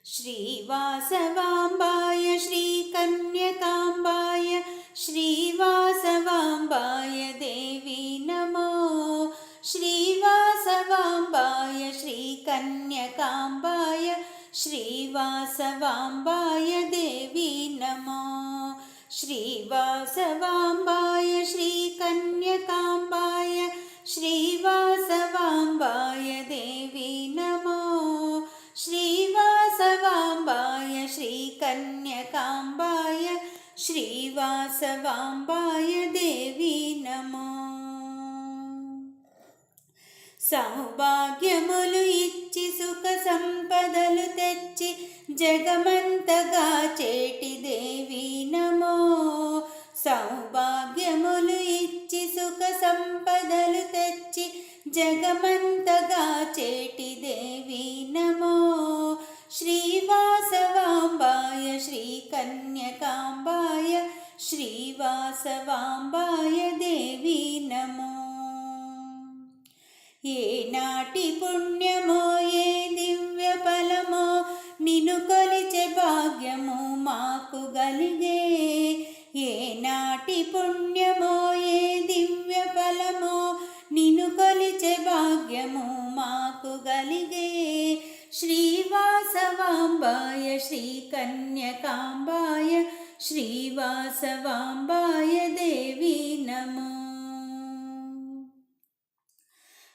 श्रीवासवाम्बाय श्रीकन्यकाम्बाय श्रीवासवाम्बाय देवी नमो। श्रीवासवाम्बाय श्रीकन्यकाम्बाय श्रीवासवाम्बाय देवी नमो। श्रीवासवाम्बाय श्रीकन्यकाम्बाय श्रीवासवाम्बाय देवी नमो। श्रीवासवाम्बाय श्रीकन्यकाम्बाय श्रीवासवाम्बाय देवी नमो। సౌభాగ్యములు ఇచ్చి సుఖ సంపదలు తెచ్చి జగమంతగా చేటి దేవి నమో। సౌభాగ్యములు ఇచ్చి సుఖ సంపదలు తెచ్చి జగమంతగా చేటి దేవి నమో। శ్రీవాసవాంబాయ శ్రీకన్యకాంబాయ శ్రీవాసవాంబాయ దేవి నమో। ఏ నాటి పుణ్యమో ఏ దివ్య ఫలమో నిన్ను కొలిచే భాగ్యము మాకు గలిగే। ఏ నాటి పుణ్యమో ఏ దివ్య ఫలమో నిన్ను కొలిచే భాగ్యము మాకు గలిగే। శ్రీవాసవాంబాయ శ్రీకన్యకాంబాయ శ్రీవాసవాంబాయ దేవి నమో।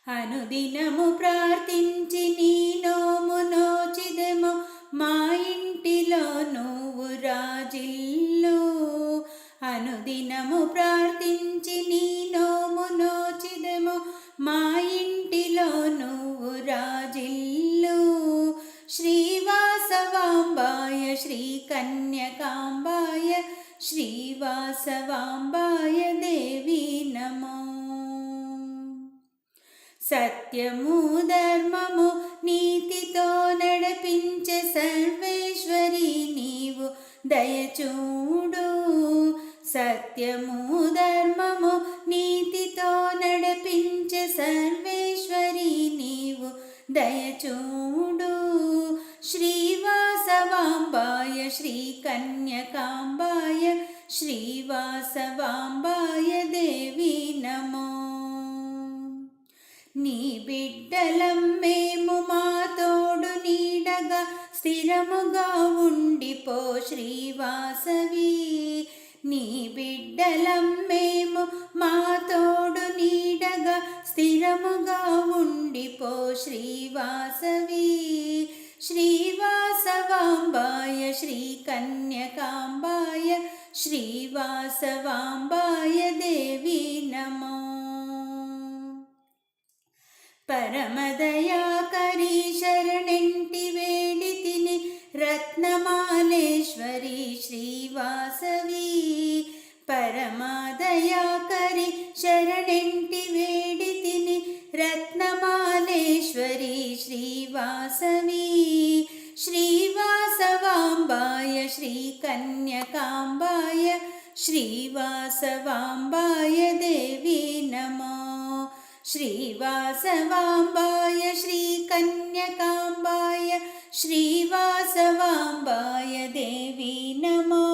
అనుదినము ప్రార్థించి నీ నోము నోచిదెమో మా ఇంటిలో నువ్వు రాజిల్లు। అనుదినము ప్రార్థించి నీ నోము నోచిదెమో మా ఇంటిలో నువ్వు రాజిల్లు। శ్రీవాసవాంబాయ శ్రీకన్యకాంబాయ శ్రీవాసవాంబాయ దేవి నమో। సత్యము ధర్మము నీతితో నడిపించే సర్వేశ్వరి నీవు దయచూడు। సత్యము ధర్మము నీతితో నడిపించే సర్వేశ్వరి నీవు దయచూడు। శ్రీవాసవాంబాయ శ్రీకన్యకాంబాయ శ్రీవాసవాంబాయ దేవి నమో। నీ బిడ్డలం మేము మా తోడు నీడగా స్థిరముగా ఉండిపో శ్రీవాసవి। నీ బిడ్డలం మేము మా తోడు నీడగా స్థిరముగా ఉండిపో శ్రీవాసవి। శ్రీవాసవాంబాయ శ్రీకన్యకాంబాయ శ్రీవాసవాంబాయ దేవి నమో। పరమదయాకరీ శరణెంటి వేడితిని రత్నమాలేశ్వరి శ్రీవాసవి। పరమదయాకరీ శరణెంటి వేడితిని రత్నమాలేశ్వరి శ్రీవాసవి। శ్రీవాసవాంబాయ శ్రీకన్యకాంబాయ శ్రీవాసవాంబాయ దేవి నమో। श्रीवासवाम्बाय श्रीकन्यकाम्बाय श्रीवासवाम्बाय देवी नमो।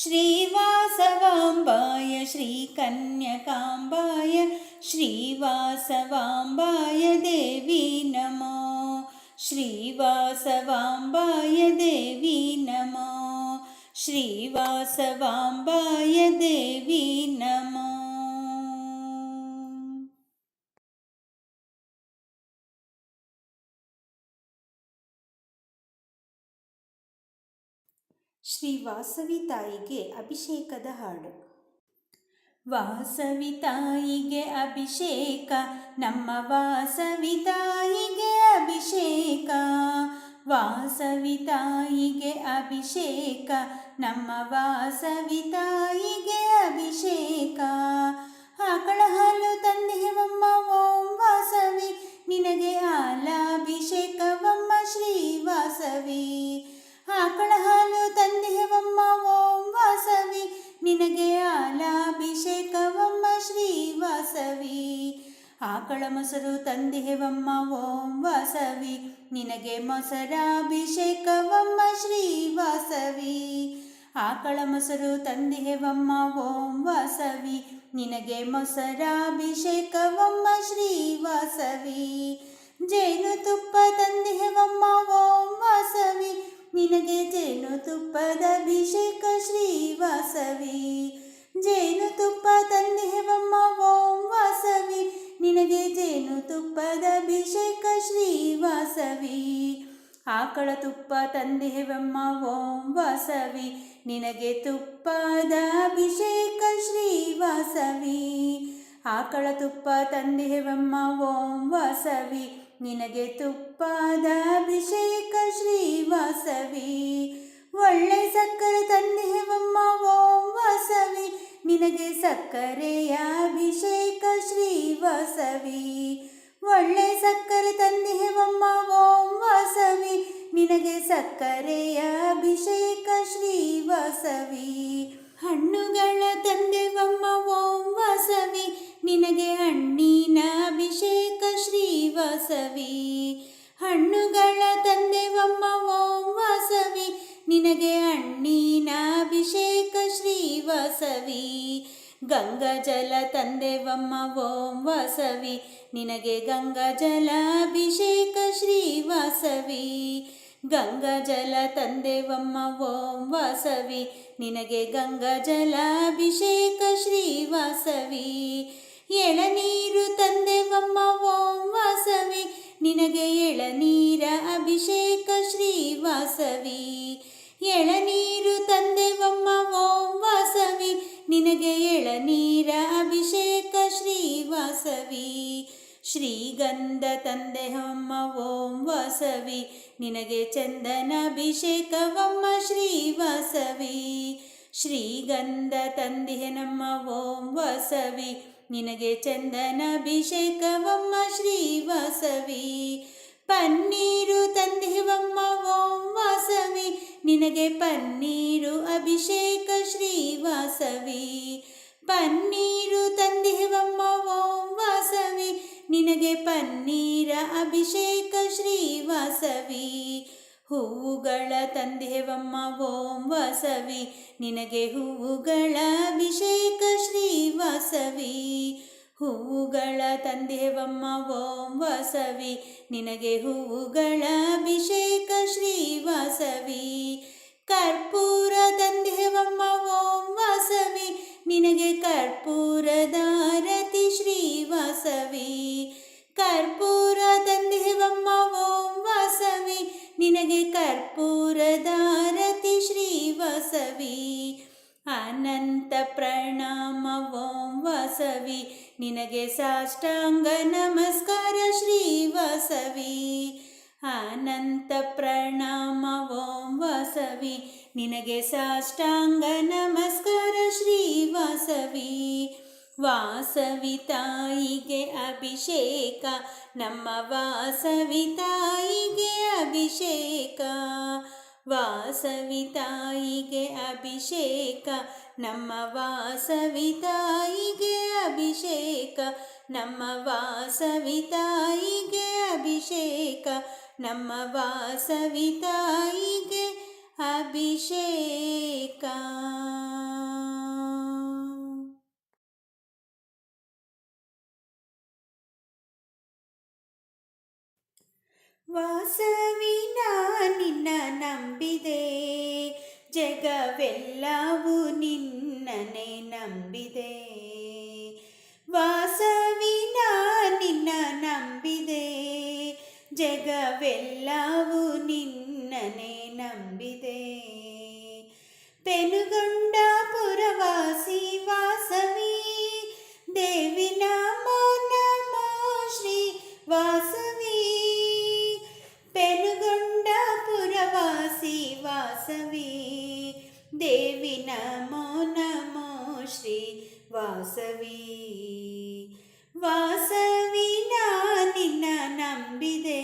श्रीवासवाम्बाय श्रीकन्यकाम्बाय श्रीवासवाम्बाय देवी नमो। श्रीवासवाम्बाय देवी नमो। श्रीवासवाम्बाय देवी नमो। ಶ್ರೀ ವಾಸವಿ ತಾಯಿಗೆ ಅಭಿಷೇಕದ ಹಾಡು. ವಾಸವಿ ತಾಯಿಗೆ ಅಭಿಷೇಕ, ನಮ್ಮ ವಾಸವಿ ತಾಯಿಗೆ ಅಭಿಷೇಕ। ವಾಸವಿ ತಾಯಿಗೆ ಅಭಿಷೇಕ, ನಮ್ಮ ವಾಸವಿ ತಾಯಿಗೆ ಅಭಿಷೇಕ। ಆಕಳ ಹಾಲು ತಂದೆವಮ್ಮ ಓಂ ವಾಸವಿ, ನಿನಗೆ ಹಾಲಾಭಿಷೇಕವಮ್ಮ ಶ್ರೀ ವಾಸವಿ। ಆಕಳ ಹಾಲು ತಂದೆವಮ್ಮ ಓಂ ವಾಸವಿ, ನಿನಗೆ ಹಾಲಾಭಿಷೇಕವಮ್ಮ ಶ್ರೀ ವಾಸವಿ। ಆಕಳ ಮೊಸರು ತಂದಿಹೆವಮ್ಮ ಓಂ ವಾಸವಿ, ನಿನಗೆ ಮೊಸರಾಭಿಷೇಕವಮ್ಮ ಶ್ರೀ ವಾಸವಿ. ಆಕಳ ಮೊಸರು ತಂದಿಹೆವಮ್ಮ ಓಂ ವಾಸವಿ, ನಿನಗೆ ಮೊಸರಾಭಿಷೇಕವಮ್ಮ ಶ್ರೀ ವಾಸವಿ. ಜೇನುತುಪ್ಪ ತಂದಿಹೆವಮ್ಮ ಓಂ ವಾಸವಿ, ನಿನಗೆ ಜೇನುತುಪ್ಪದ ಅಭಿಷೇಕ ಶ್ರೀ ವಾಸವಿ. ಜೇನುತುಪ್ಪ ತಂದಿಹೆವಮ್ಮ ಓಂ ವಾಸವಿ, ನಿನಗೆ ಜೇನುತುಪ್ಪದ ಅಭಿಷೇಕ ಶ್ರೀ ವಾಸವಿ. ಆಕಳ ತುಪ್ಪ ತಂದಿಹೆವಮ್ಮ ಓಂ ವಾಸವಿ, ನಿನಗೆ ತುಪ್ಪದ ಅಭಿಷೇಕ ಶ್ರೀ ವಾಸವಿ. ಆಕಳ ತುಪ್ಪ ತಂದಿಹೆವಮ್ಮ ಓಂ ವಾಸವಿ, ನಿನಗೆ ತುಪ್ಪದ ಅಭಿಷೇಕ ಶ್ರೀ ವಾಸವಿ. ಒಳ್ಳೆ ಸಕ್ಕರೆ ತಂದಿಹೆವಮ್ಮ ಓಂ ವಾಸವಿ, ನಿನಗೆ ಸಕ್ಕರೆಯ ಅಭಿಷೇಕ ಶ್ರೀ ವಾಸವಿ. ಒಳ್ಳೆ ಸಕ್ಕರೆ ತಂದಿಹೆವಮ್ಮ ಓಂ ವಾಸವಿ, ನಿನಗೆ ಸಕ್ಕರೆಯ ಅಭಿಷೇಕ ಶ್ರೀ ವಾಸವಿ. ಹಣ್ಣುಗಳ ತಂದೆವಮ್ಮ ಓಂ ವಾಸವಿ, ನಿನಗೆ ಹಣ್ಣಿನ ಅಭಿಷೇಕ ಶ್ರೀ ವಾಸವಿ. ಹಣ್ಣುಗಳ ತಂದೆವಮ್ಮ ಓಂ ವಾಸವಿ, ನಿನಗೆ ಹಣ್ಣಿನ ಅಭಿಷೇಕ ಶ್ರೀ ವಾಸವಿ. ಗಂಗಾಜಲ ತಂದೆವಮ್ಮ ಓಂ ವಾಸವಿ, ನಿನಗೆ ಗಂಗಾಜಲ ಅಭಿಷೇಕ ಶ್ರೀ ವಾಸವಿ. ಗಂಗಾಜಲ ತಂದೆವಮ್ಮ ಓಂ ವಾಸವಿ, ನಿನಗೆ ಗಂಗಾಜಲ ಅಭಿಷೇಕ ಶ್ರೀ ವಾಸವಿ. ಎಳನೀರು ತಂದೆವಮ್ಮ ಓಂ ವಾಸವಿ, ನಿನಗೆ ಎಳನೀರ ಅಭಿಷೇಕ ಶ್ರೀ ವಾಸವಿ. ಎಳನೀರು ತಂದೆವಮ್ಮ ಓಂ ವಾಸವಿ, ನಿನಗೆ ಎಳನೀರ ಅಭಿಷೇಕ ಶ್ರೀ ವಾಸವಿ. ಶ್ರೀಗಂಧ ತಂದೆವಮ್ಮ ಓಂ ವಾಸವಿ, ನಿನಗೆ ಚಂದನಾಭಿಷೇಕವಮ್ಮ ಶ್ರೀ ವಾಸವಿ. ಶ್ರೀಗಂಧ ತಂದಿಹೆನಮ್ಮ ಓಂ ವಾಸವಿ, ನಿನಗೆ ಚಂದನಾಭಿಷೇಕವಮ್ಮ ಶ್ರೀ ವಾಸವಿ. ಪನ್ನೀರು ತಂದಿಹೆವಮ್ಮ ಓಂ ವಾಸವಿ, ನಿನಗೆ ಪನ್ನೀರು ಅಭಿಷೇಕ ಶ್ರೀ ವಾಸವಿ. ಪನ್ನೀರು ತಂದಿಹೆವಮ್ಮ ಓಂ ವಾಸವಿ, ನಿನಗೆ ಪನ್ನೀರ ಅಭಿಷೇಕ ಶ್ರೀ ವಾಸವಿ. ಹೂವುಗಳ ತಂದಿಹೆವಮ್ಮ ಓಂ ವಾಸವಿ, ನಿನಗೆ ಹೂವುಗಳ ಅಭಿಷೇಕ ಶ್ರೀ ವಾಸವಿ. ಹೂವುಗಳ ತಂದೆವಮ್ಮ ಓಂ ವಾಸವಿ, ನಿನಗೆ ಹೂವುಗಳ ಅಭಿಷೇಕ ಶ್ರೀ ವಾಸವಿ. ಕರ್ಪೂರ ತಂದೆವಮ್ಮ ಓಂ ವಾಸವಿ, ನಿನಗೆ ಕರ್ಪೂರದ ಆರತಿ ಶ್ರೀ ವಾಸವಿ. ಕರ್ಪೂರ ತಂದೆವಮ್ಮ ಓಂ ವಾಸವಿ, ನಿನಗೆ ಕರ್ಪೂರದ ಆರತಿ ಶ್ರೀ ವಾಸವಿ. ಅನಂತ ಪ್ರಣಾಮ ಓಂ ವಾಸವಿ, ನಿನಗೆ ಸಾಷ್ಟಾಂಗ ನಮಸ್ಕಾರ ಶ್ರೀ ವಾಸವಿ. ಅನಂತ ಪ್ರಣಾಮ ಓಂ ವಾಸವಿ, ನಿನಗೆ ಸಾಷ್ಟಾಂಗ ನಮಸ್ಕಾರ ಶ್ರೀ ವಾಸವಿ. ವಾಸವಿ ತಾಯಿಗೆ ಅಭಿಷೇಕ, ನಮ್ಮ ವಾಸವಿ ತಾಯಿಗೆ ಅಭಿಷೇಕ. ವಾಸವಿ ತಾಯಿಗೆ ಅಭಿಷೇಕ, ನಮ್ಮ ವಾಸವಿ ತಾಯಿಗೆ ಅಭಿಷೇಕ. ನಮ್ಮ ವಾಸವಿ ತಾಯಿಗೆ ಅಭಿಷೇಕ, ನಮ್ಮ ವಾಸವಿ ತಾಯಿಗೆ ಅಭಿಷೇಕ. ವಾಸವಿ ನಿನ್ನ ನಂಬಿದೆ, ಜಗವೆಲ್ಲವೂ ನಿನ್ನನೆ ನಂಬಿದೆ. ವಾಸವಿ ನಿನ್ನ ನಂಬಿದೆ, ಜಗವೆಲ್ಲವೂ ನಿನ್ನನೆ ನಂಬಿದೆ. ಪೆನುಗೊಂಡ ಪುರವಾಸಿ ವಾಸವಿ, ದೇವಿ ನಮೋ ನಮೋ ಶ್ರೀ ವಾಸವಿ. ಪೆನುಗೊಂಡ ಪುರವಾಸಿ ವಾಸವಿ, ದೇವಿ ನಮೋ ನಮೋ ಶ್ರೀ ವಾಸವಿ. ವಾಸವಿ ನಿನ್ನ ನಂಬಿದೆ,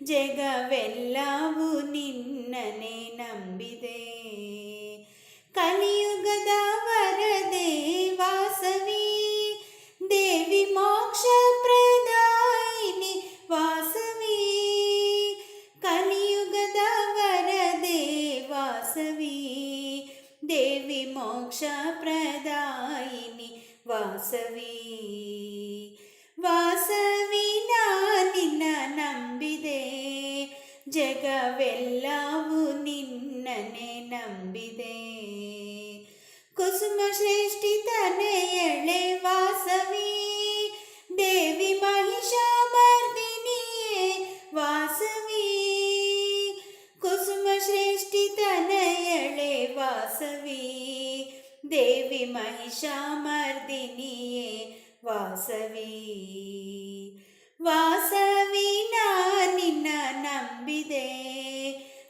ಜಗವೆಲ್ಲವೂ ನಿನ್ನನೆ ನಂಬಿದೆ. ಕಲಿಯುಗದ ವರದೆ ವಾಸವಿ, ದೇವಿ ದೇವಿ ಮೋಕ್ಷ ಪ್ರದಾಯಿನಿ ವಾಸವಿ, ಕಲಿಯುಗದ ವರದೆ ವಾಸವಿ, ದೇವಿ ಮೋಕ್ಷ ಪ್ರದಾಯಿನಿ ವಾಸವಿ. ವಾಸವಿ ನಿನ್ನ ನಂಬಿದೆ, ಜಗವೆಲ್ಲವೂ ನಿನ್ನನೆ ನಂಬಿದೆ. ಕುಸುಮ ಶ್ರೇಷ್ಠಿ ತನೆಯಳೆ ವಾಸವಿ, ದೇವಿ ಮಹಿಷಾಮರ್ದಿನಿಯೇ ವಾಸವಿ, ಕುಸುಮ ಶ್ರೇಷ್ಠಿ ತನೆಯಳೆ ವಾಸವಿ, ದೇವಿ ಮಹಿಷಾಮರ್ದಿನಿಯೇ ವಾಸವಿ. ವಾಸವಿ ನಿನ್ನ ನಂಬಿದೆ,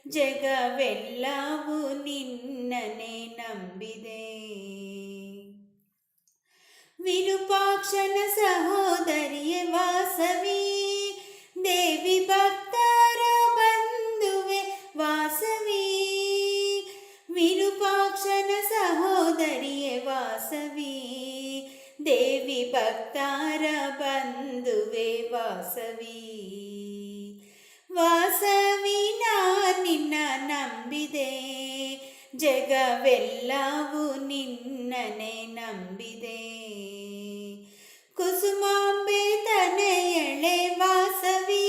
ಜಗವೆಲ್ಲವೂ ನಿನ್ನನೆ ನಂಬಿದೆ. ವಿರೂಪಾಕ್ಷನ ಸಹೋದರಿಯೇ ವಾಸವಿ, ದೇವಿ ಭಕ್ತರ ಬಂಧುವೆ ವಾಸವಿ, ವಿರೂಪಾಕ್ಷನ ಸಹೋದರಿಯೇ ವಾಸವಿ, ದೇವಿ ಭಕ್ತರ ಬಂಧುವೆ ವಾಸವಿ. ವಾಸವಿ ನಿನ್ನ ನಂಬಿದೆ, ಜಗವೆಲ್ಲವೂ ನಿನ್ನನೆ ನಂಬಿದೆ. ಕುಸುಮಾಂಬೆ ತನೆಯಳೆ ವಾಸವಿ,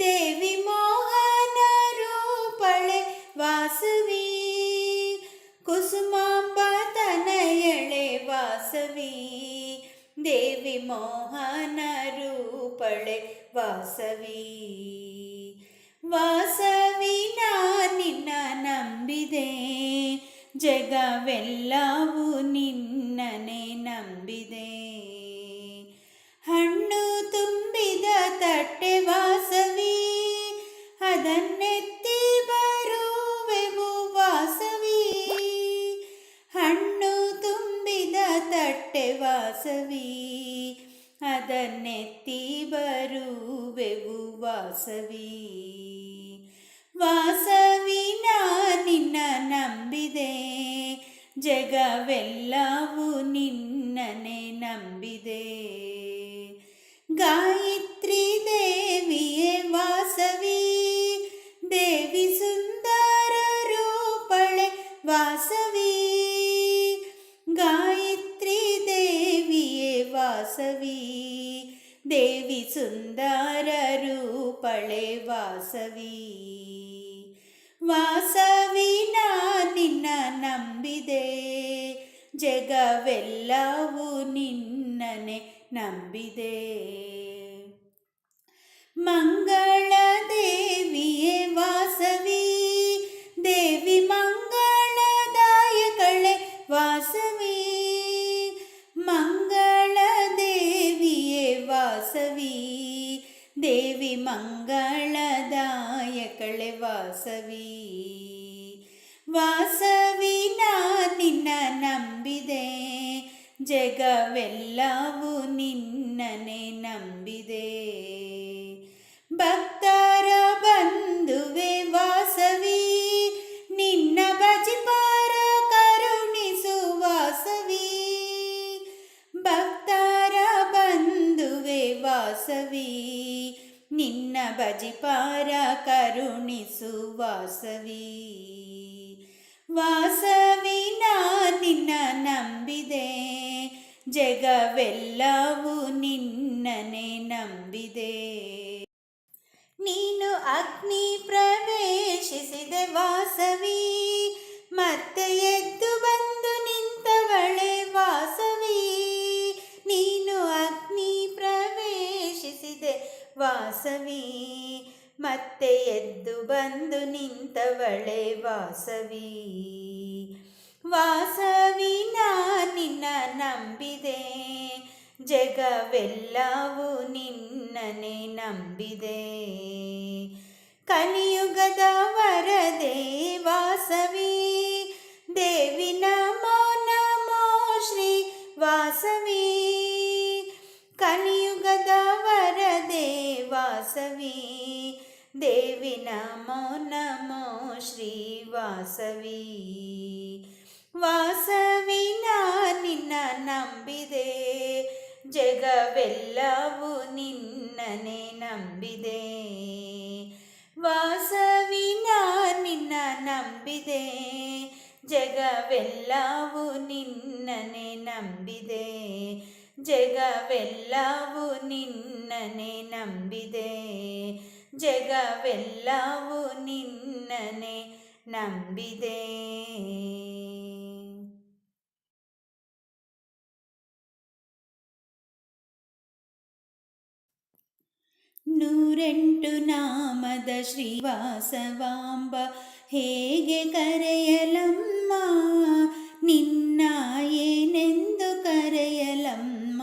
ದೇವಿ ಮೋಹನ ರೂಪಳೆ ವಾಸವಿ, ಕುಸುಮಾಂಬ ತನಯಳೆ ವಾಸವಿ, ದೇವಿ ಮೋಹನ ರೂಪಳೆ ವಾಸವಿ. ವಾಸವಿ ನಿನ್ನ ನಂಬಿದೆ, ಜಗವೆಲ್ಲವೂ ನಿನ್ನನೆ ನಂಬಿದೆ. ಹಣ್ಣು ತುಂಬಿದ ತಟ್ಟೆ ವಾಸವಿ, ಅದನ್ನೆತ್ತಿ ಬರುವೆವು ವಾಸವಿ, ಹಣ್ಣು ತುಂಬಿದ ತಟ್ಟೆ ವಾಸವಿ, ಅದನ್ನೆತ್ತಿ ಬರುವೆವು ವಾಸವಿ. ವಾಸವಿ ನಿನ್ನ ನಂಬಿದೆ, ಜಗವೆಲ್ಲವೂ ನಿನ್ನನೆ ನಂಬಿದೆ. ಗಾಯತ್ರಿ ದೇವಿಯೇ ವಾಸವಿ, ದೇವಿ ಸುಂದರ ರೂಪಳೆ ವಾಸವಿ, ಗಾಯತ್ರಿ ದೇವಿಯೇ ವಾಸವಿ, ದೇವಿ ಸುಂದರ ರೂಪಳೆ ವಾಸವಿ. ವಾಸವಿ ನಿನ್ನ ನಂಬಿದೆ, ಜಗವೆಲ್ಲವೂ ನಿನ್ನನೆ ನಂಬಿದೆ. ಮಂಗಳ ದೇವಿಯೇ ವಾಸವಿ, ದೇವಿ ಮಂಗಳದಾಯಕಳೆ ವಾಸವಿ, ಮಂಗಳ ದೇವಿಯೇ ವಾಸವಿ, ದೇವಿ ಮಂಗಳದಾಯಕಳೆ ವಾಸವಿ. ವಾಸವಿ ನಿನ್ನ ನಂಬಿದೆ, ಜಗವೆಲ್ಲವೂ ನಿನ್ನನೆ ನಂಬಿದೆ. ಭಕ್ತರ ಬಂಧುವೆ ವಾಸವಿ, ನಿನ್ನ ಭಜಿಪಾರ ಕರುಣಿಸು ವಾಸವಿ, ಭಕ್ತರ ಬಂಧುವೆ ವಾಸವಿ, ನಿನ್ನ ಭಜಿಪಾರ ಕರುಣಿಸು ವಾಸವಿ. ವಾಸವಿ ನಿನ್ನ ನಂಬಿದೆ, ಜಗವೆಲ್ಲವೂ ನಿನ್ನನೆ ನಂಬಿದೆ. ನೀನು ಅಗ್ನಿ ಪ್ರವೇಶಿಸಿದೆ ವಾಸವಿ, ಮತ್ತೆ ಎದ್ದು ಬಂದು ನಿಂತವಳೆ ವಾಸವಿ, ನೀನು ಅಗ್ನಿ ಪ್ರವೇಶಿಸಿದೆ ವಾಸವಿ, ಮತ್ತೆ ಎದ್ದು ಬಂದು ನಿಂತವಳೆ ವಾಸವಿ. ವಾಸವಿ ನಿನ್ನ ನಂಬಿದೆ, ಜಗವೆಲ್ಲವೂ ನಿನ್ನನೆ ನಂಬಿದೆ. ಕಲಿಯುಗದ ವರದೆ ವಾಸವಿ, ದೇವಿ ನಮೋ ನಮೋ ಶ್ರೀ ವಾಸವಿ, ಕಲಿಯುಗದ ವರದೆ ವಾಸವಿ, ದೇವಿ ನಮೋ ನಮೋ ಶ್ರೀ ವಾಸವಿ. ವಾಸವಿ ನಿನ್ನ ನಂಬಿದೆ, ಜಗವೆಲ್ಲವೂ ನಿನ್ನನೆ ನಂಬಿದೆ. ವಾಸವಿ ನಿನ್ನ ನಂಬಿದೆ, ಜಗವೆಲ್ಲವೂ ನಿನ್ನನೆ ನಂಬಿದೆ. ಜಗವೆಲ್ಲವೂ ನಿನ್ನನೆ ನಂಬಿದೆ, ಜಗವೆಲ್ಲವೂ ನಿನ್ನನೆ ನಂಬಿದೆ. ನೂರೆಂಟು ನಾಮದ ಶ್ರೀವಾಸವಾಂಬ ಹೇಗೆ ಕರೆಯಲಮ್ಮ, ನಿನ್ನ ಏನೆಂದು ಕರೆಯಲಮ್ಮ.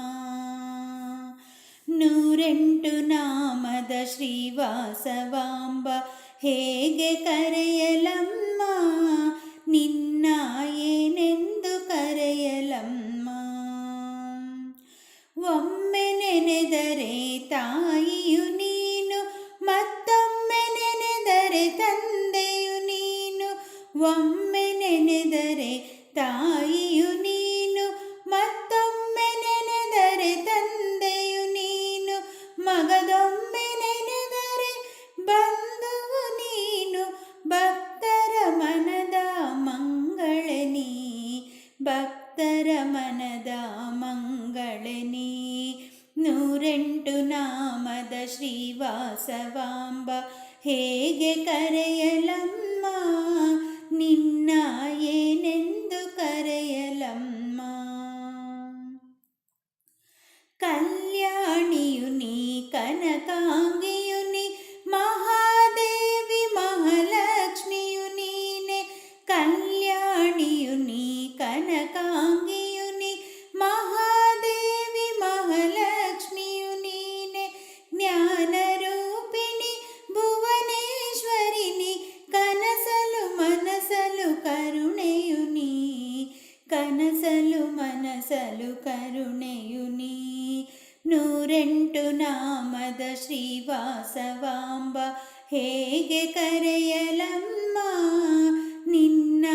ನೂರೆಂಟು ನಾಮದ ಶ್ರೀವಾಸವಾಂಬ ಹೇಗೆ ಕರೆಯಲಮ್ಮ, ನಿನ್ನ ಏನೆಂದು ಕರೆಯಲಮ್ಮ. ಒಮ್ಮೆ ನೆನೆದರೆ ತಾಯಿಯು ನೀನು, ಮತ್ತೊಮ್ಮೆ ನೆನೆದರೆ ತಂದೆಯು ನೀನು. ಒಮ್ಮೆ ನೆನೆದರೆ ತಾಯಿಯು ನೀನು, ಮತ್ತೊಮ್ಮೆ ನೆನೆದರೆ ತಂದೆಯು ನೀನು. ಮಗದೊಮ್ಮೆ ನೆನೆದರೆ ಬಂಧುವು ನೀನು, ಭಕ್ತರ ಮನದ ಮಂಗಳೇ ನೀ, ಭಕ್ತರ ಮನದ ಮಂಗಳೇ ನೀ. ನೂರೆಂಟು ನಾಮದ ಶ್ರೀವಾಸವಾಂಬ ಹೇಗೆ ಕರೆಯಲಮ್ಮ, ನಿನ್ನ ಏನೆಂದು ಕರೆಯಲಮ್ಮ. ಕಲ್ಯಾಣಿಯು ನೀ, ಕನಕಾಂಗಿಯು ನೀ, ಮಹಾದೇವಿ ಮಹಾಲಕ್ಷ್ಮಿಯು ನೀನೆ. ಕಲ್ಯಾಣಿಯು ನೀ, ಕನಕಾಂಗಿಯು ನೀ, ಮಹಾದೇವಿ ಮಹಾಲಕ್ಷ್ಮಿಯು ನೀನೆ. ಜ್ಞಾನರೂಪಿಣಿ ಭುವನೇಶ್ವರಿನಿ, ಕನಸಲು ಮನಸಲು ಕರುಣೆಯು ನೀ, ಕನಸಲು ಮನಸಲು ಕರುಣೆಯು ನೀ. ನೂರೆಂಟು ನಾಮದ ಶ್ರೀವಾಸವಾಂಬ ಹೇಗೆ ಕರೆಯಲಮ್ಮ, ನಿನ್ನ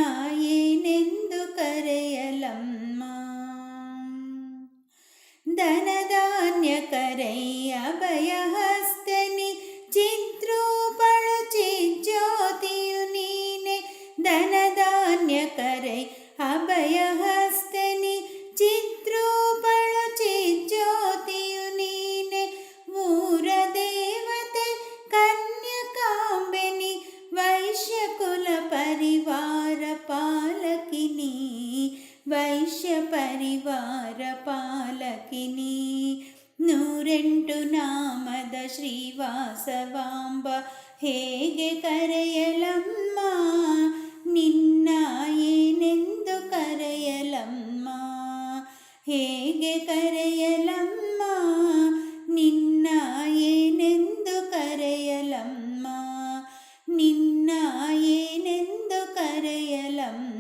ಏನೆಂದು ಕರೆಯಲಮ್ಮ. ಧನಧಾನ್ಯ ಕರೈ ಅಭಯಹಸ್ತನಿ, ಚಿದ್ರೂಪಳು ಚಿಜ್ಯೋತಿಯು ನೀನೆ. ಧನಧಾನ್ಯ ಕರೈ ಅಭಯಹಸ್ತನಿ, ಚಿದ್ರೂಪಳು ಚಿಜ್ಯೋತಿಯು ನೀನೆ. ಊರ ದೇವತೆ ಕನ್ಯಕಾಂಬೆನಿ, ವೈಶ್ಯಕುಲ ಪರಿವಾರ ಪಾಲಕಿನಿ, ವೈಶ್ಯ ಪರಿವಾರ ಪಾಲಕಿನಿ. ನೂರೆಂಟು ನಾಮದ ಶ್ರೀವಾಸವಾಂಬ ಹೇಗೆ ಕರೆಯಲಮ್ಮ, ನಿನ್ನ ಏನೆಂದು ಕರೆಯಲಮ್ಮ. ಹೇಗೆ ಕರೆಯಲಮ್ಮ, ನಿನ್ನ ಏನೆಂದು ಕರೆಯಲಮ್ಮ, ನಿನ್ನ ಏನೆಂದು ಕರೆಯಲಮ್ಮ.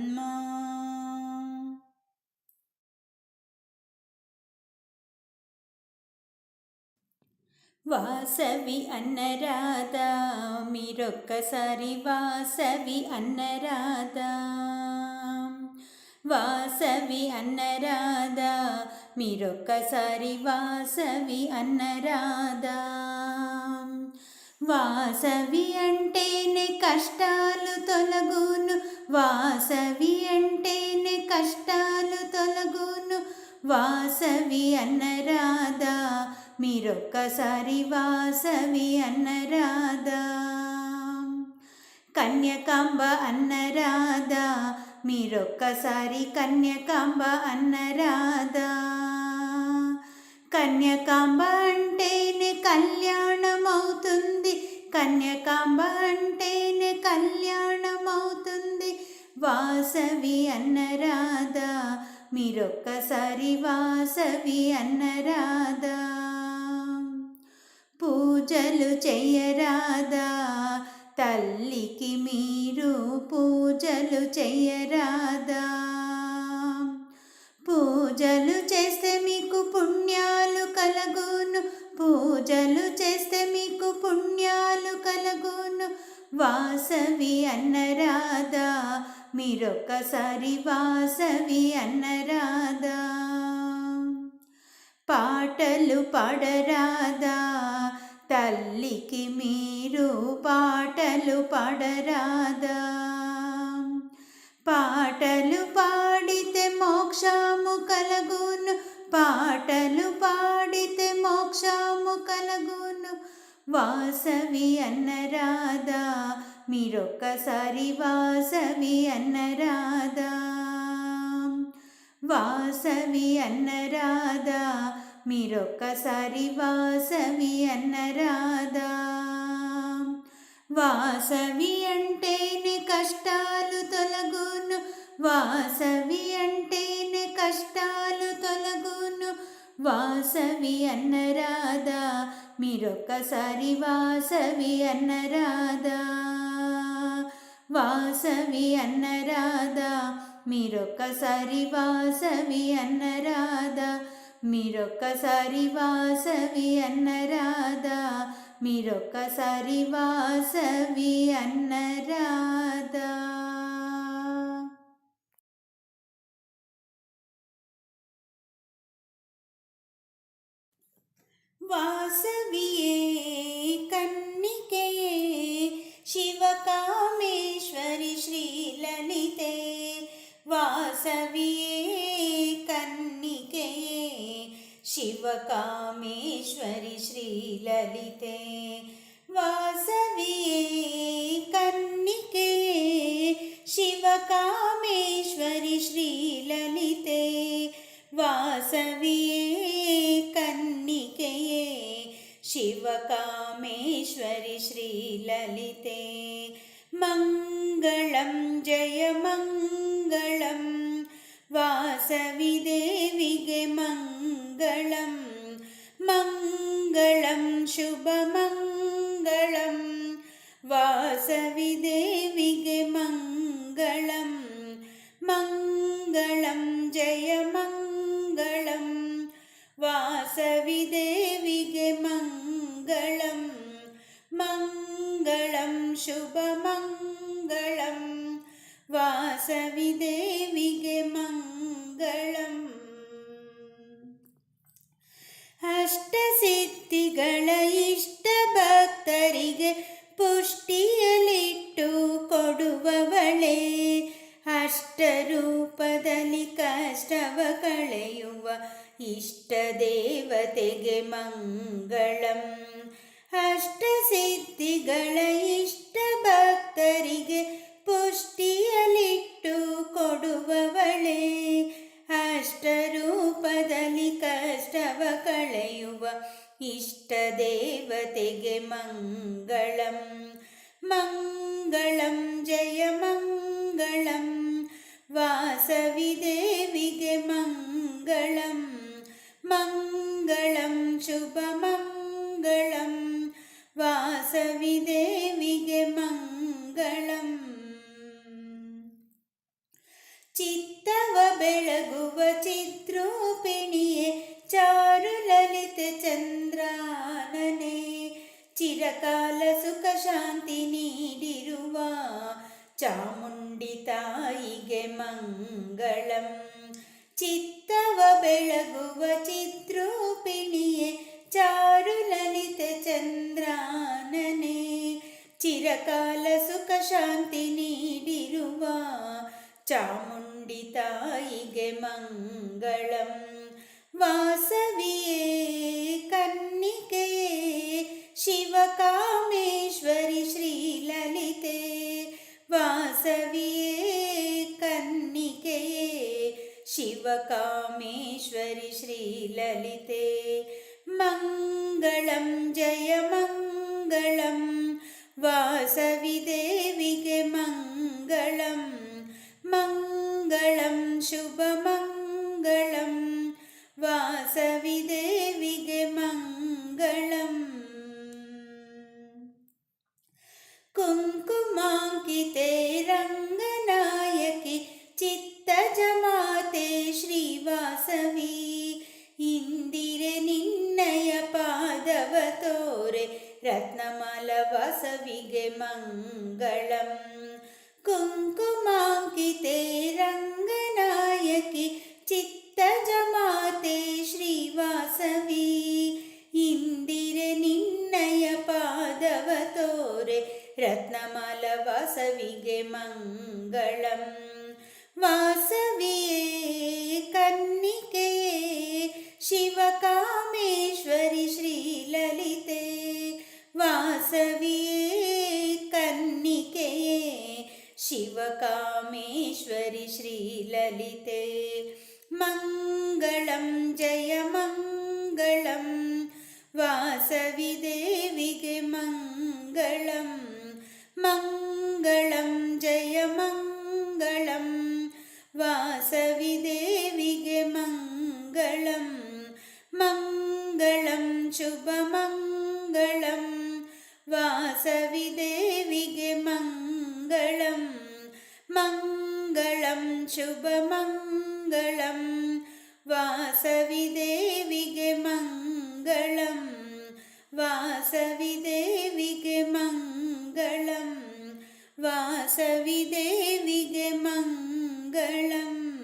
ವಾಸವಿ ಅನ್ನರಾಧ ಮಿರೊಕ್ಕಸಾರಿ, ವಾಸವಿ ಅನ್ನರಾಧ. ವಾಸವಿ ಅನ್ನರಾಧ ಮಿರೊಕ್ಕಸಾರಿ, వాసవి అన్నరాధ. వాసవి అంటేనే కష్టాలు తొలగును, వాసవి అంటేనే కష్టాలు తొలగును. వాసవి అన్నరాధ మీరొక్కసారి, వాసవి అన్నరాధ. కన్యకాంబ అన్నరాధ మీరొక్కసారి, కన్యకాంబ అన్నరాధ. కన్యకాంబ అంటేనే కళ్యాణమవుతుంది, కన్యకాంబ అంటేనే కళ్యాణమవుతుంది. వాసవి అన్నరాధ మీరొక్కసారి, వాసవి అన్నరాధ. పూజలు చెయ్యరాదా తల్లికి మీరు, పూజలు చెయ్యరాదా. పూజలు చేస్తే మీకు పుణ్యాలు కలగును, పూజలు చేస్తే మీకు పుణ్యాలు కలగును. వాసవి అన్నరాధ మీరొక్కసారి, వాసవి అన్నరాధ. పాటలు పాడరాదా తల్లికి మీరు పాటలు పాడరాదా? పాటలు పాడితే మోక్షము కలగును, పాటలు పాడితే మోక్షము కలగును. వాసవి అన్నరాదా మీరొక్కసారి వాసవి అన్నరాదా? వాసవి అన్నరాదా మీరొక్కసారి వాసవి అన్నరాదా? వాసవి అంటేనే కష్టాలు తొలగును, వాసవి అంటేనే కష్టాలు తొలగును. వాసవి అన్నరాదా మీరొక్కసారి వాసవి అన్నరాదా? వాసవి అన్నరాదా మీరొక్కసారి వాసవి అన్నరాదా? మీరొక్కసారి వాసవి అన్నరాదా? మీరొక్కసారి వాసవి అన్నరాదా? వాసవియే కన్నికయే శివకామేశ్వరి శ్రీలలితే. వాసవియే కన్నికయే శివకామేశ్వరి శ్రీలలితే. వాసవియే కన్నికయే శివకామేశ్వరి శ్రీలలితే. వాసవియే కన్నికయే శివకామేశ్వరి శ్రీలలితే. మంగళం జయ మంగళం వాసవి దేవిಗೆ మంగళం. మంగళం శుభమంగళం వాసవి దేవిಗೆ మంగళం. మంగళం జయ మంగళం వాసవి దేవిಗೆ మంగళం. మంగళం శుభమంగళం ವಾಸವಿ ದೇವಿಗೆ ಮಂಗಳಂ. ಅಷ್ಟಸಿದ್ಧಿಗಳ ಇಷ್ಟ ಭಕ್ತರಿಗೆ ಪುಷ್ಟಿಯಲಿಟ್ಟು ಕೊಡುವವಳೆ. ಅಷ್ಟರೂಪದಲ್ಲಿ ಕಷ್ಟವ ಕಳೆಯುವ ಇಷ್ಟ ದೇವತೆಗೆ ಮಂಗಳಂ. ಅಷ್ಟಸಿದ್ಧಿಗಳ ಇಷ್ಟ ಭಕ್ತರಿಗೆ ಪುಷ್ಟಿಯಲಿಟ್ಟು ಕೊಡುವವಳೆ. ಅಷ್ಟರೂಪದಲ್ಲಿ ಕಷ್ಟವ ಕಳೆಯುವ ಇಷ್ಟ ದೇವತೆಗೆ ಮಂಗಳಂ. ಮಂಗಳಂ ಜಯ ಮಂಗಳಂ ವಾಸವಿ ದೇವಿಗೆ ಮಂಗಳಂ. ಮಂಗಳಂ ಶುಭಮಂಗಳಂ ವಾಸವಿ ದೇವಿಗೆ ಮಂಗಳಂ. ಚಿತ್ತವ ಬೆಳಗುವ ಚಿದ್ರೂಪಿಣಿಯೇ ಚಾರುಲಲಿತೆ ಚಂದ್ರಾನನೆ. ಚಿರಕಾಲ ಸುಖ ಶಾಂತಿ ನೀಡಿರುವ ಚಾಮುಂಡಿ ತಾಯಿಗೆ ಮಂಗಳಂ. ಚಿತ್ತವ ಬೆಳಗುವ ಚಿದ್ರೂಪಿಣಿಯೇ ಚಾರುಲಲಿತೆ ಚಂದ್ರಾನನೆ. ಚಿರಕಾಲ ಸುಖ ಶಾಂತಿ ನೀಡಿರುವ ಚಾಮುಂಡಿ ತಾಯಿಗೆ ಮಂಗಳಂ. ವಾಸವಿಯೇ ಕನ್ನಿಕೆಯೇ ಶಿವಕಾಮೇಶ್ವರಿ ಶ್ರೀಲಲಿತೆ. ವಾಸವಿಯೇ ಕನ್ನಿಕೆಯೇ ಶಿವಕಾಮೇಶ್ವರಿ ಶ್ರೀಲಲಿತೆ. ಮಂಗಳಂ ಜಯ ಮಂಗಳಂ ವಾಸವಿ ದೇವಿಗೆ ಮಂಗಳಂ. ಮಂಗಳಂ ಶುಭಮಂಗಳಂ ವಾಸವಿ ದೇವಿಗೆ ಮಂಗಳಂ. ಕುಂಕುಮಾಂಕಿತೆ ರಂಗನಾಯಕಿ ಚಿತ್ತಜಮಾತೆ ಶ್ರೀವಾಸವಿ. ಇಂದಿರೆ ನಿನ್ನಯ ಪಾದವ ತೋರೆ ರತ್ನಮಾಲ ವಾಸವಿಗೆ ಮಂಗಳಂ. ಕುಂಕುಮಾಂಕಿತೆ ರಂಗನಾಯಕಿ ಚಿತ್ತಜಮಾತೆ ಶ್ರೀವಾಸ ವಾಸವಿಗೆ ಮಂಗಳಂ. ವಾಸವಿಯೇ ಕನ್ನಿಕೆಯೇ ಶಿವಕಾಮೇಶ್ವರಿ ಶ್ರೀಲಲಿತೆ. ವಾಸವಿಯೇ ಕನ್ನಿಕೆಯೇ ಶಿವಕಾಮೇಶ್ವರಿ ಶ್ರೀಲಲಿತೆ. ಮಂಗಳಂ ಜಯ ಮಂಗಳಂ ವಾಸವಿ ದೇವಿಗೆ ಮಂಗಳಂ. ಮಂಗಳಂ ಜಯ ಮಂಗಳಂ ವಾಸವಿ ದೇವಿಗೆ ಮಂಗಳಂ. ಮಂಗಳಂ ಶುಭ ಮಂಗಳಂ ವಾಸವಿ ದೇವಿಗೆ ಮಂಗಳಂ. ಮಂಗಳಂ ಶುಭ ಮಂಗಳಂ ವಾಸವಿ ದೇವಿಗೆ ಮಂಗಳಂ. ವಾಸವಿ ದೇವಿಗೆ ಮಂಗಳಂ. ವಾಸವಿ ದೇವಿಗೆ ಮಂಗಳಂ.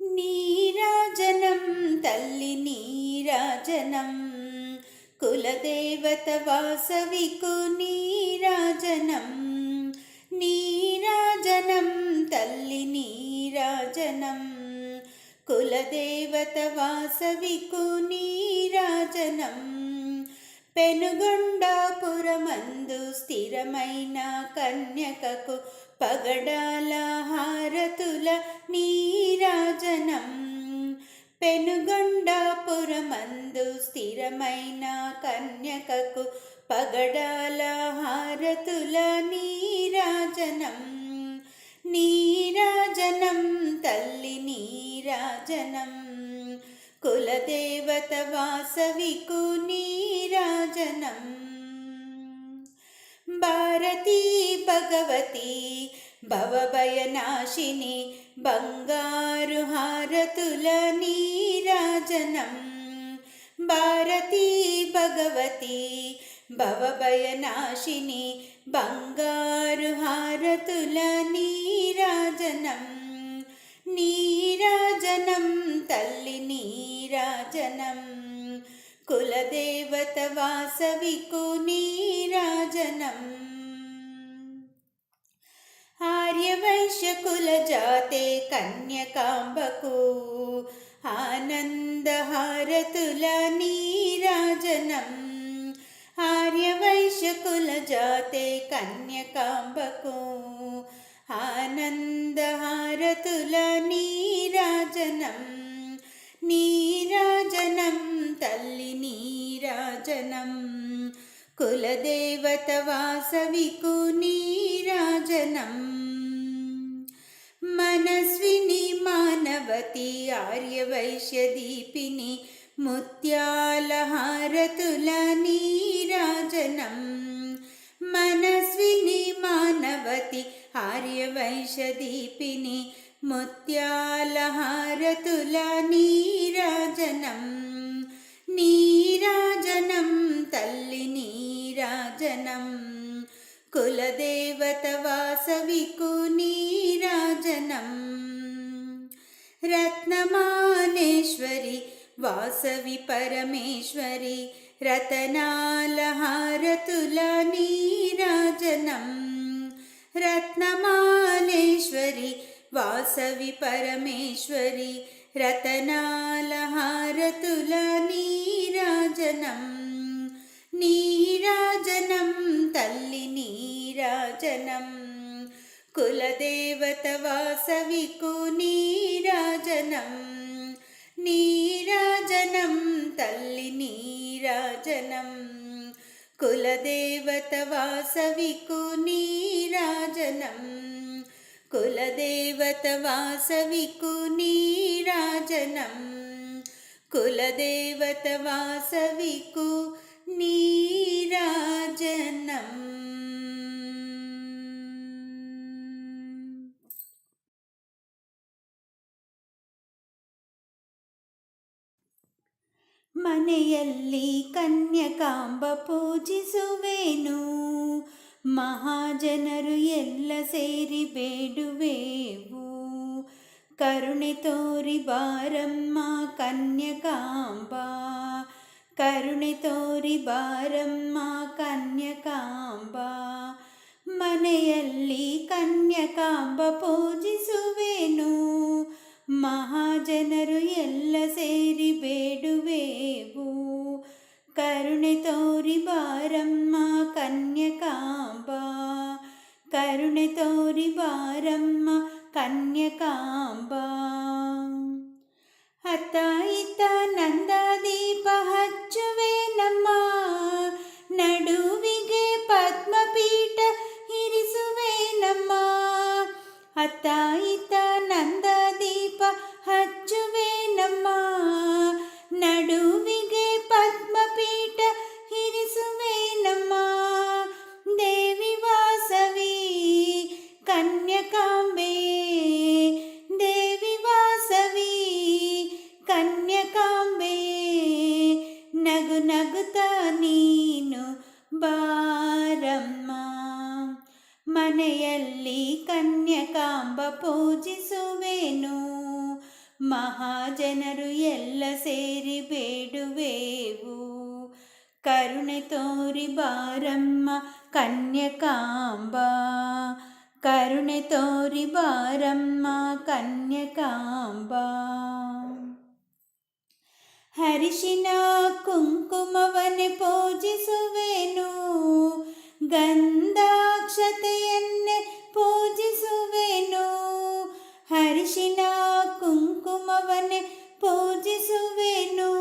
నీరాజనం తల్లి నీరాజనం కులదేవత వాసవికు నీరాజనం. నీరాజనం తల్లి నీరాజనం కులదేవత వాసవికు నీరాజనం. పెనుగొండాపురమందు స్థిరమైన కన్యకకు పగడాల హారతుల నీరాజనం. పెనుగొండాపురమందు స్థిరమైన కన్యకకు పగడాల హారతుల నీరాజనం. నీరాజనం తల్లి నీరాజనం కులదేవత వాసవికు నీరాజనం. భారతీ భగవతి భవభయనాశిని బంగారు హారతుల నీరాజనం. భారతీ భగవతి భవభయనాశిని బంగారు హారతుల నీరాజనం. నీరాజనం తల్లి నీరాజనం కులదేవత వాసవికు నీరాజనం. ఆర్యవైశ్య కుల జాతే కన్యకాంబకు ఆనంద హారతుల నీరాజనం. ఆర్యవైశ్య కుల జాతే కన్యకాంబకు ఆనంద హారతుల నీరాజనం. నీరాజనం తల్లి నీరాజనం కులదేవత వాసవికు నీరాజనం. మనస్విని మానవతి ఆర్యవైశ్య దీపిని ముత్యాల హారతుల నీరాజనం. మనస్విని మానవతి ఆర్యవైశ్య దీపిని ముత్యాల హారతుల నీరాజనం. నీరాజనం తల్లి నీరాజనం కులదేవత వాసవికు నీరాజనం. రత్నమానేశ్వరి వాసవి పరమేశ్వరి రతనాల హారతుల నీరాజనం. రత్నమానేశ్వరి వాసవి పరమేశ్వరి రతనాల హారతుల నీరాజనం. నీరాజనం తల్లి నీరాజనం కులదేవత వాసవికు నీరాజనం. నీరాజనం తల్లి నీరాజనం కులదేవత వాసవికు నీరాజనం. కులదేవత వాసవికు నీరాజనం. కులదేవత వాసవికు నీరాజనం. ಮನೆಯಲ್ಲಿ ಕನ್ಯಕಾಂಬ ಪೂಜಿಸುವೆನು, ಮಹಾಜನರು ಎಲ್ಲ ಸೇರಿ ಬೇಡುವೆವು. ಕರುಣೆ ತೋರಿ ಬಾರಮ್ಮ ಕನ್ಯಕಾಂಬ, ಕರುಣೆ ತೋರಿ ಬಾರಮ್ಮ ಕನ್ಯಕಾಂಬ. ಮನೆಯಲ್ಲಿ ಕನ್ಯಕಾಂಬ ಪೂಜಿಸುವೆನು, ಮಹಾಜನರು ಎಲ್ಲ ಸೇರಿ ಬೇಡುವೆವು. ಕರುಣೆ ತೋರಿ ಬಾರಮ್ಮ ಕನ್ಯಕಾಂಬ, ಕರುಣೆ ತೋರಿ ಬಾರಮ್ಮ ಕನ್ಯಕಾಂಬ. ಅತ್ತ ಇತ್ತ ನಂದಾದೀಪ ಹಚ್ಚುವೆ ನಮ್ಮ, ನಡುವಿಗೆ ಪದ್ಮಪೀಠ ಇರಿಸುವೆ ನಮ್ಮ. ಅತ್ತ ಇತ್ತ ನಂದಾದೀಪ ಹಚ್ಚುವೆ ನಮ್ಮ, ನಡುವಿಗೆ ಪದ್ಮಪೀಠ ಇರಿಸುವೆ ನಮ್ಮ. ದೇವಿ ವಾಸವಿ ಕನ್ಯಕಾಂಬೆ, ದೇವಿ ವಾಸವಿ ಕನ್ಯಕಾಂಬೆ. ನಗು ನಗುತ್ತ ನೀನು ಬಾರಮ್ಮ, ಮನೆಯಲ್ಲಿ ಕನ್ಯಕಾಂಬ ಪೂಜಿಸುವೆನು, ಮಹಾಜನರು ಎಲ್ಲ ಸೇರಿ ಬೇಡುವೆವು. ಕರುಣೆ ತೋರಿ ಬಾರಮ್ಮ ಕನ್ಯಕಾಂಬ, ಕರುಣೆ ತೋರಿ ಬಾರಮ್ಮ ಕನ್ಯಕಾಂಬ. ಹರಿಶಿನ ಕುಂಕುಮವನ್ನೇ ಪೂಜಿಸುವೆನು, ಗಂಧಾಕ್ಷತೆಯನ್ನೇ ಪೂಜಿಸುವೆನು. ಹರಿಶಿನ ಕುಂಕುಮವನ್ನೇ ಪೂಜಿಸುವೆನು,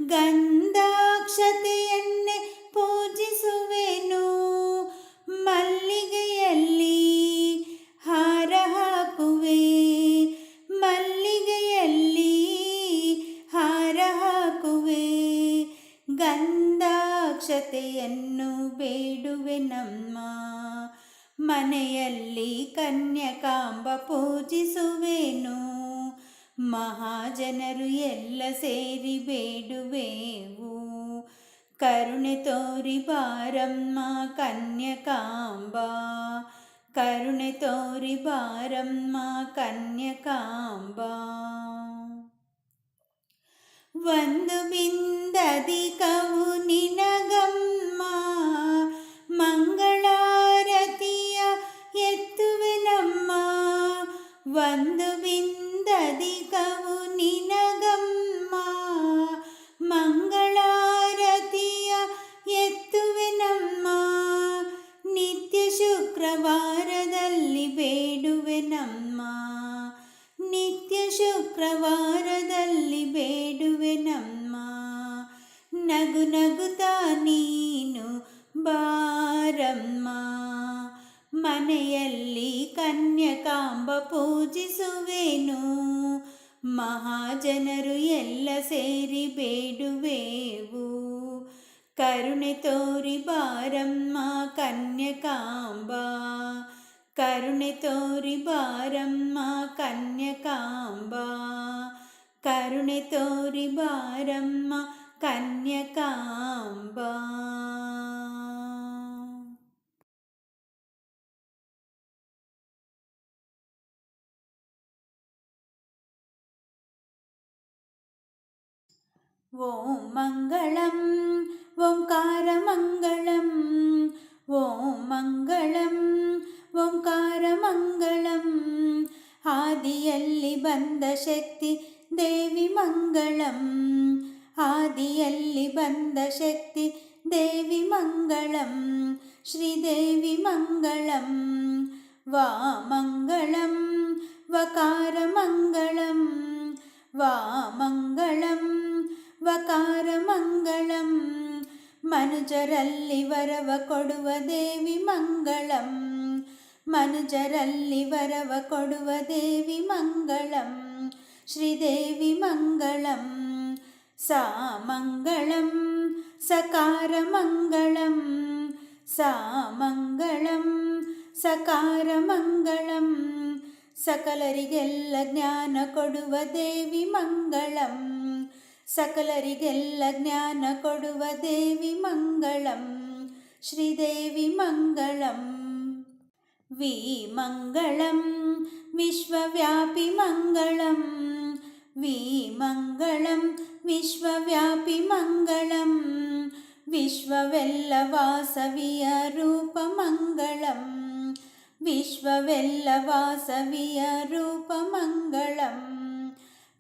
ಗಂಧಾಕ್ಷತೆಯನ್ನೇ ಪೂಜಿಸುವೆನು. ಮಲ್ಲಿಗೆಯಲ್ಲಿ ಹಾರ ಹಾಕುವೆ, ಮಲ್ಲಿಗೆಯಲ್ಲಿ ಹಾರ ಹಾಕುವೆ. ಗಂಧಾಕ್ಷತೆಯನ್ನು ಬೇಡುವೆ ನಮ್ಮ, ಮನೆಯಲ್ಲಿ ಕನ್ಯಕಾಂಬ ಪೂಜಿಸುವೆನು, ಮಹಾಜನರು ಎಲ್ಲ ಸೇರಿ ಬೇಡುವೆವು. ಕರುಣೆ ತೋರಿ ಬಾರಮ್ಮ ಕನ್ಯಕಾಂಬ, ಕರುಣೆ ತೋರಿ ಬಾರಮ್ಮ ಕನ್ಯಕಾಂಬ. ಒಂದು ಬಿಂದಧಿಕವು ನಿನಗಮ್ಮ, ಮಂಗಳಾರತಿಯ ಎತ್ತುವೆ ನಮ್ಮ. ಒಂದು ಬಿಂದಧಿಕವು ನಿನಗಮ್ಮ, ಮಂಗಳಾರತಿಯ ಎತ್ತುವೆ ನಮ್ಮ. ನಿತ್ಯ ಶುಕ್ರವಾರದಲ್ಲಿ ಬೇಡುವೆ ನಮ್ಮ, ನಿತ್ಯ ಶುಕ್ರವಾರದಲ್ಲಿ ಬೇಡುವೆ ನಮ್ಮ. ನಗು ನಗುತ್ತ ನೀನು ಬಾರಮ್ಮ, ಮನೆಯಲ್ಲಿ ಕನ್ಯಕಾಂಬ ಪೂಜಿಸುವೆನು, ಮಹಾಜನರು ಎಲ್ಲ ಸೇರಿ ಬೇಡುವೆವು. ಕರುಣೆ ತೋರಿ ಬಾರಮ್ಮ ಕನ್ಯಕಾಂಬ, ಕರುಣೆ ತೋರಿ ಬಾರಮ್ಮ ಕನ್ಯಕಾಂಬ, ಕರುಣೆ ತೋರಿ ಬಾರಮ್ಮ ಕನ್ಯಕಾಂಬ. ಓಂ ಮಂಗಳಂ ಓಂಕಾರಮಂಗಳಂ, ಓಂ ಮಂಗಳಂ ಓಂಕಾರಮಂಗಳಂ. ಆದಿಯಲ್ಲಿ ಬಂದ ಶಕ್ತಿ ದೇವಿ ಮಂಗಳಂ, ಆದಿಯಲ್ಲಿ ಬಂದ ಶಕ್ತಿ ದೇವಿ ಮಂಗಳಂ. ಶ್ರೀದೇವಿ ಮಂಗಳಂ, ವಾ ಮಂಗಳಂ ವಕಾರಮಂಗಳಂ, ವಾ ಮಂಗಳಂ ವಕಾರಮಂಗಳಂ. ಮನುಜರಲ್ಲಿ ವರವ ಕೊಡುವ ದೇವಿ ಮಂಗಳಂ, ಮನುಜರಲ್ಲಿ ವರವ ಕೊಡುವ ದೇವಿ ಮಂಗಳಂ. ಶ್ರೀದೇವಿ ಮಂಗಳಂ, ಸಾ ಮಂಗಳಂ ಸಕಾರಮಂಗಳಂ, ಸಾ ಮಂಗಳಂ ಸಕಾರಮಂಗಳಂ. ಸಕಲರಿಗೆಲ್ಲ ಜ್ಞಾನ ಕೊಡುವ ದೇವಿ ಮಂಗಳಂ, ಸಕಲರಿಗೆಲ್ಲ ಜ್ಞಾನ ಕೊಡುವ ದೇವಿ ಮಂಗಳಂ. ಶ್ರೀದೇವಿ ಮಂಗಳಂ, ವಿ ಮಂಗಳಂ ವಿಶ್ವವ್ಯಾಪಿ ಮಂಗಳಂ, ವಿ ಮಂಗಳಂ ವಿಶ್ವವ್ಯಾಪಿ ಮಂಗಳಂ ವಿಶ್ವವೆಲ್ಲ ವಾಸವಿಯ ರೂಪ ಮಂಗಳಂ ವಿಶ್ವವೆಲ್ಲ ವಾಸವಿಯ ರೂಪ ಮಂಗಳಂ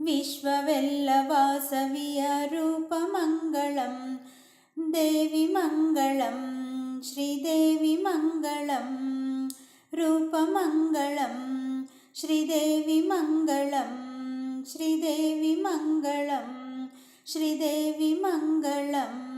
ವಿಶ್ವವೆಲ್ಲ ವಾಸವಿಯ ರೂಪ ಮಂಗಳಂ ದೇವಿ ಮಂಗಳಂ ಶ್ರೀದೇವಿ ಮಂಗಳಂ ರೂಪ ಮಂಗಳಂ ಶ್ರೀದೇವಿ ಮಂಗಳಂ ಶ್ರೀದೇವಿ ಮಂಗಳಂ ಶ್ರೀದೇವಿ ಮಂಗಳಂ.